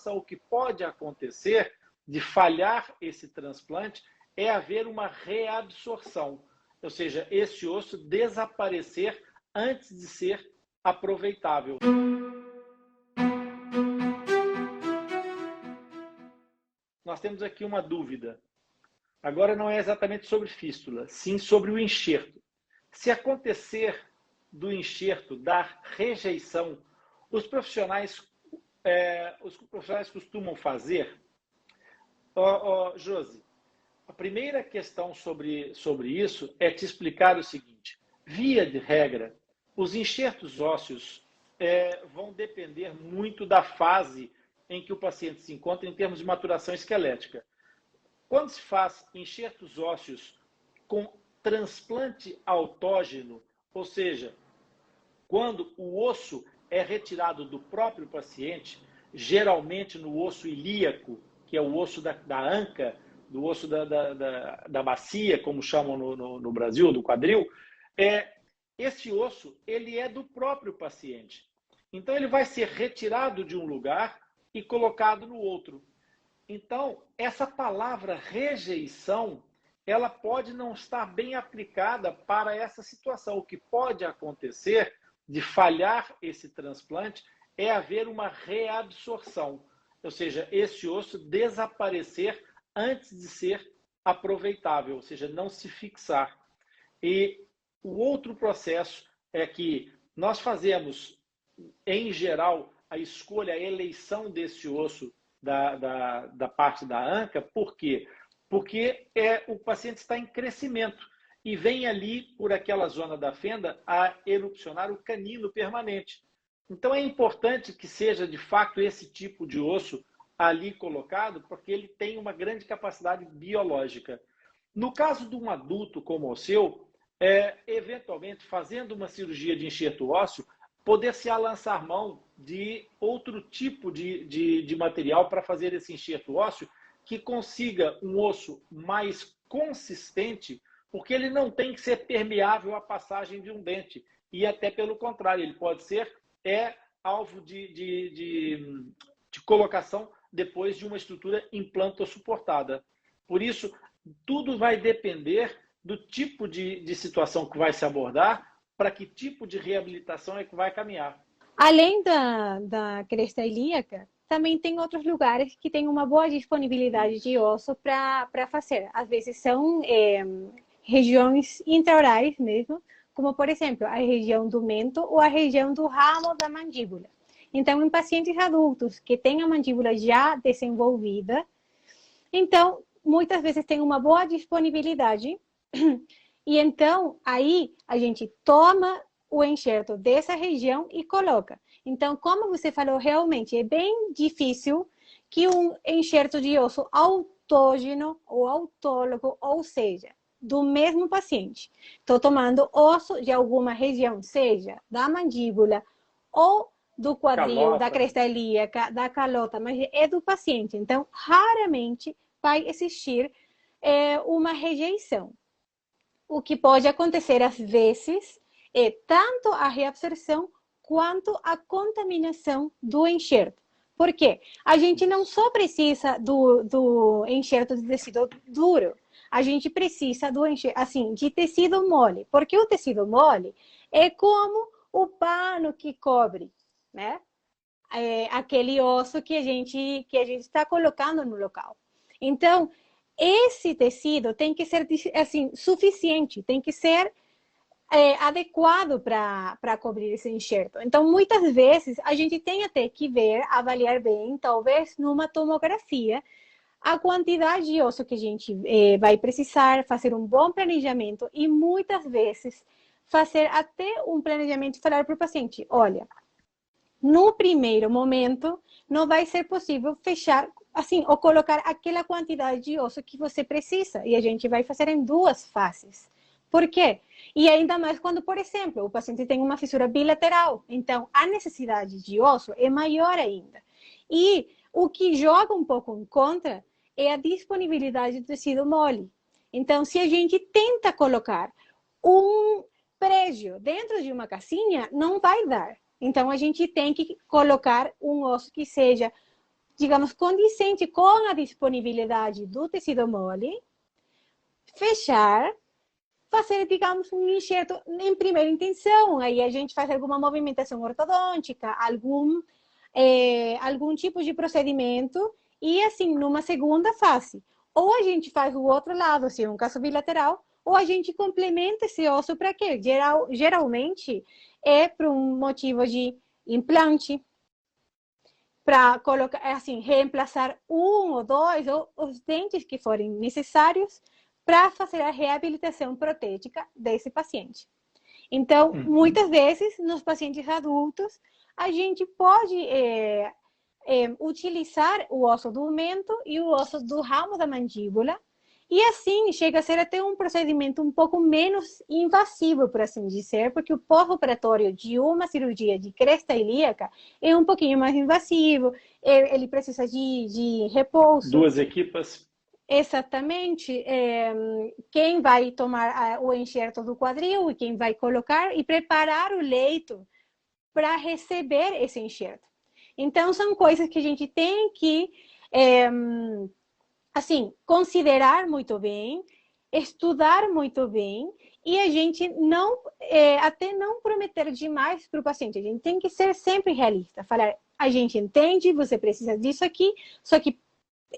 situação, o que pode acontecer de falhar esse transplante é haver uma reabsorção, ou seja, esse osso desaparecer antes de ser aproveitável. Nós temos aqui uma dúvida. Agora não é exatamente sobre fístula, sim sobre o enxerto. Se acontecer do enxerto dar rejeição, os profissionais costumam fazer. Josi, a primeira questão sobre isso é te explicar o seguinte. Via de regra, os enxertos ósseos vão depender muito da fase em que o paciente se encontra em termos de maturação esquelética. Quando se faz enxertos ósseos com transplante autógeno, ou seja, quando o osso é retirado do próprio paciente, geralmente no osso ilíaco, que é o osso da anca, do osso da bacia, como chamam no Brasil, do quadril, esse osso ele é do próprio paciente. Então, ele vai ser retirado de um lugar e colocado no outro. Então, essa palavra rejeição, ela pode não estar bem aplicada para essa situação. O que pode acontecer de falhar esse transplante é haver uma reabsorção, ou seja, esse osso desaparecer antes de ser aproveitável, ou seja, não se fixar. E o outro processo é que nós fazemos, em geral, a escolha, a eleição desse osso da parte da anca. Por quê? Porque o paciente está em crescimento e vem ali, por aquela zona da fenda, a erupcionar o canino permanente. Então, é importante que seja, de fato, esse tipo de osso ali colocado, porque ele tem uma grande capacidade biológica. No caso de um adulto como o seu, eventualmente, fazendo uma cirurgia de enxerto ósseo, poder-se lançar mão de outro tipo de material para fazer esse enxerto ósseo que consiga um osso mais consistente, porque ele não tem que ser permeável à passagem de um dente. E até pelo contrário, ele pode ser alvo de colocação depois de uma estrutura implantossuportada. Por isso, tudo vai depender do tipo de situação que vai se abordar, para que tipo de reabilitação é que vai caminhar. Além da cresta ilíaca, também tem outros lugares que têm uma boa disponibilidade de osso para fazer. Às vezes são regiões intraorais mesmo, como, por exemplo, a região do mento ou a região do ramo da mandíbula. Então, em pacientes adultos que têm a mandíbula já desenvolvida, então, muitas vezes tem uma boa disponibilidade. E então, aí a gente toma o enxerto dessa região e coloca. Então, como você falou, realmente é bem difícil que um enxerto de osso autógeno ou autólogo, ou seja, do mesmo paciente, estou tomando osso de alguma região, seja da mandíbula ou do quadril, calota, da cresta ilíaca, da calota, mas é do paciente. Então, raramente vai existir uma rejeição. O que pode acontecer às vezes é tanto a reabsorção quanto a contaminação do enxerto. Por quê? A gente não só precisa do enxerto de tecido duro, a gente precisa do enxerto, assim, de tecido mole. Porque o tecido mole é como o pano que cobre, né? Aquele osso que a gente está colocando no local. Então, esse tecido tem que ser assim, suficiente, tem que ser adequado para cobrir esse enxerto. Então, muitas vezes, a gente tem até que avaliar bem, talvez numa tomografia, a quantidade de osso que a gente vai precisar, fazer um bom planejamento e, muitas vezes, fazer até um planejamento e falar para o paciente, olha, no primeiro momento, não vai ser possível fechar, assim, ou colocar aquela quantidade de osso que você precisa. E a gente vai fazer em 2 fases. Por quê? E ainda mais quando, por exemplo, o paciente tem uma fissura bilateral. Então, a necessidade de osso é maior ainda. E o que joga um pouco em contra é a disponibilidade do tecido mole. Então, se a gente tenta colocar um prégio dentro de uma casinha, não vai dar. Então, a gente tem que colocar um osso que seja digamos, condizente com a disponibilidade do tecido mole, fechar, fazer, digamos, um enxerto em primeira intenção. Aí a gente faz alguma movimentação ortodôntica, algum tipo de procedimento, e assim, numa segunda fase. Ou a gente faz o outro lado, se é um caso bilateral, ou a gente complementa esse osso para quê? Geralmente é por um motivo de implante, para colocar, assim, reemplaçar um ou dois, ou os dentes que forem necessários para fazer a reabilitação protética desse paciente. Então, muitas vezes, nos pacientes adultos, a gente pode utilizar o osso do mento e o osso do ramo da mandíbula, e assim chega a ser até um procedimento um pouco menos invasivo, por assim dizer, porque o pós-operatório de uma cirurgia de cresta ilíaca é um pouquinho mais invasivo, ele precisa de repouso. 2 equipas. Exatamente. Quem vai tomar o enxerto do quadril e quem vai colocar e preparar o leito para receber esse enxerto. Então, são coisas que a gente tem que assim, considerar muito bem, estudar muito bem, e a gente não, até não prometer demais para o paciente. A gente tem que ser sempre realista, falar, a gente entende, você precisa disso aqui, só que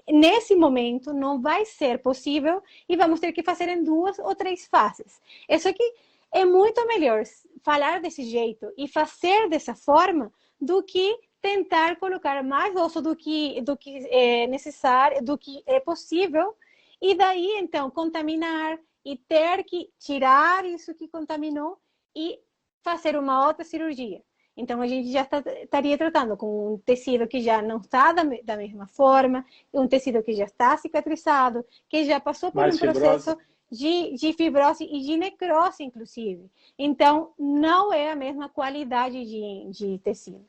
nesse momento não vai ser possível e vamos ter que fazer em 2 ou 3 fases. Isso aqui é muito melhor falar desse jeito e fazer dessa forma do que tentar colocar mais osso do que é necessário, do que é possível, e daí, então, contaminar e ter que tirar isso que contaminou e fazer uma outra cirurgia. Então, a gente já estaria tratando com um tecido que já não está da mesma forma, um tecido que já está cicatrizado, que já passou por um processo de fibrose e de necrose, inclusive. Então, não é a mesma qualidade de tecido.